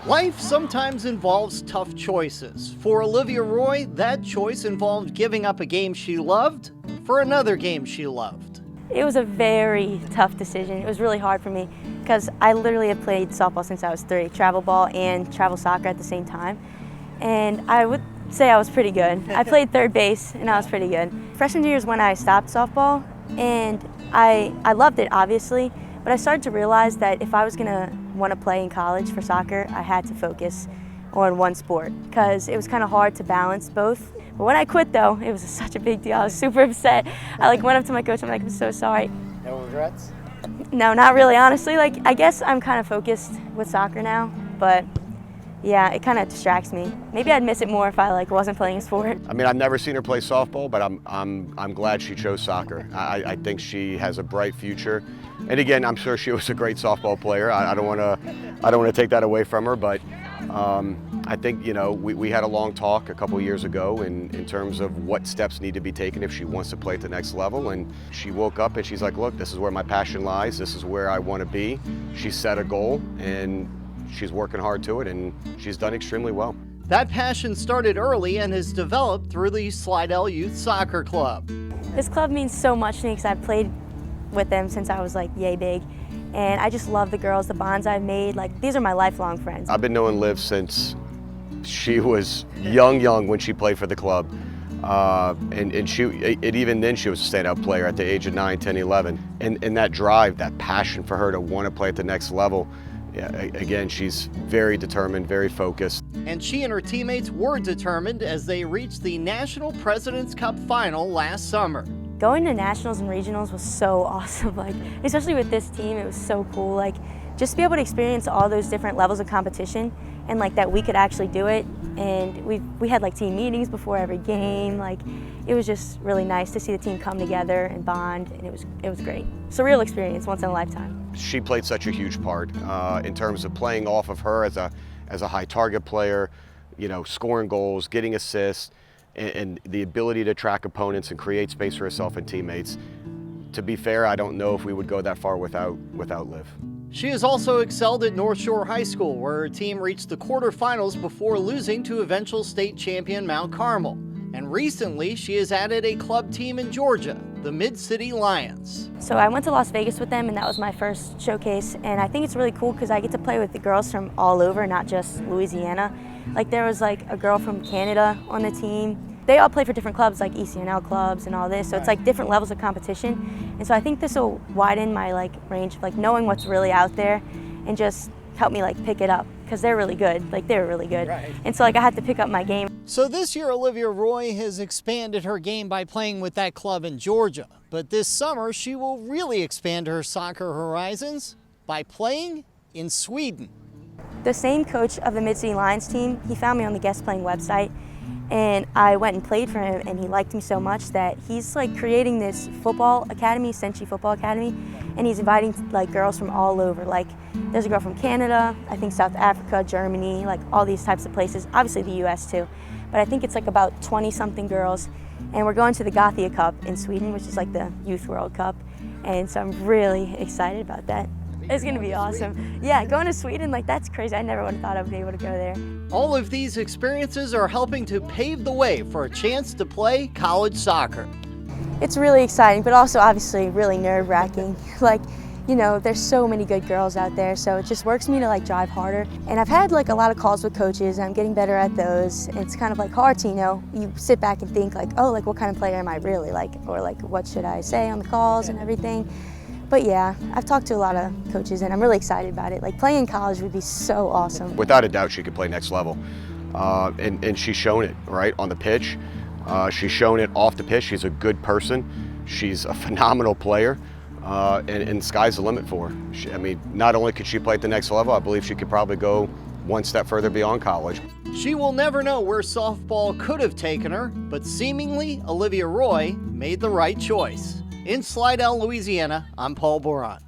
Life sometimes involves tough choices. For Olivia Roy, that choice involved giving up a game she loved for another game she loved. It was a very tough decision. It was really hard for me because I literally have played softball since I was 3, travel ball and travel soccer at the same time. And I would say I was pretty good. I played third base and I was pretty good. Freshman year is when I stopped softball, and I loved it obviously, but I started to realize that if I was gonna want to play in college for soccer, I had to focus on one sport because it was kind of hard to balance both. But when I quit though, it was such a big deal. I was super upset. I went up to my coach, I'm like, I'm so sorry. No regrets? No, not really, honestly. I guess I'm kind of focused with soccer now, but yeah, it kind of distracts me. Maybe I'd miss it more if I wasn't playing a sport. I mean, I've never seen her play softball, but I'm glad she chose soccer. I think she has a bright future. And again, I'm sure she was a great softball player. I don't want to take that away from her, but I think we had a long talk a couple years ago in terms of what steps need to be taken if she wants to play at the next level. And she woke up and she's like, look, this is where my passion lies. This is where I want to be. She set a goal and she's working hard to it, and she's done extremely well. That passion started early and has developed through the Slidell Youth Soccer Club. This club means so much to me because I've played with them since I was yay big. And I just love the girls, the bonds I've made. These are my lifelong friends. I've been knowing Liv since she was young when she played for the club. And even then she was a standout player at the age of 9, 10, 11. And that drive, that passion for her to want to play at the next level, yeah, again, she's very determined, very focused. And she and her teammates were determined as they reached the National President's Cup final last summer. Going to nationals and regionals was so awesome. Especially with this team, it was so cool. Just to be able to experience all those different levels of competition, and that we could actually do it. And we had team meetings before every game. It was just really nice to see the team come together and bond, and it was great. Surreal experience, once in a lifetime. She played such a huge part in terms of playing off of her as a high target player, scoring goals, getting assists, and the ability to track opponents and create space for herself and teammates. To be fair, I don't know if we would go that far without Liv. She has also excelled at Northshore High School, where her team reached the quarterfinals before losing to eventual state champion Mount Carmel. And recently, she has added a club team in Georgia, the Mid-City Lions. So I went to Las Vegas with them, and that was my first showcase. And I think it's really cool because I get to play with the girls from all over, not just Louisiana. There was a girl from Canada on the team. They all play for different clubs, like ECNL clubs and all this. So it's different levels of competition. And so I think this will widen my range of knowing what's really out there, and just help me pick it up because they're really good. They're really good. Right. And so I had to pick up my game. So this year, Olivia Roy has expanded her game by playing with that club in Georgia. But this summer, she will really expand her soccer horizons by playing in Sweden. The same coach of the Mid-City Lions team, he found me on the guest playing website, and I went and played for him, and he liked me so much that he's creating this football academy, Senshi Football Academy, and he's inviting girls from all over. There's a girl from Canada, I think South Africa, Germany, all these types of places, obviously the US too. But I think it's about 20-something girls, and we're going to the Gothia Cup in Sweden, which is the Youth World Cup, and so I'm really excited about that. It's going to be awesome. Yeah, going to Sweden, that's crazy. I never would have thought I would be able to go there. All of these experiences are helping to pave the way for a chance to play college soccer. It's really exciting, but also obviously really nerve-wracking. There's so many good girls out there, so it just works me to drive harder. And I've had a lot of calls with coaches, and I'm getting better at those. And it's kind of hard to, you sit back and think what kind of player am I really or what should I say on the calls and everything. But yeah, I've talked to a lot of coaches, and I'm really excited about it. Playing in college would be so awesome. Without a doubt, she could play next level. And she's shown it, right, on the pitch. She's shown it off the pitch. She's a good person. She's a phenomenal player. And sky's the limit for her. Not only could she play at the next level, I believe she could probably go one step further beyond college. She will never know where softball could have taken her, but seemingly Olivia Roy made the right choice. In Slidell, Louisiana, I'm Paul Boron.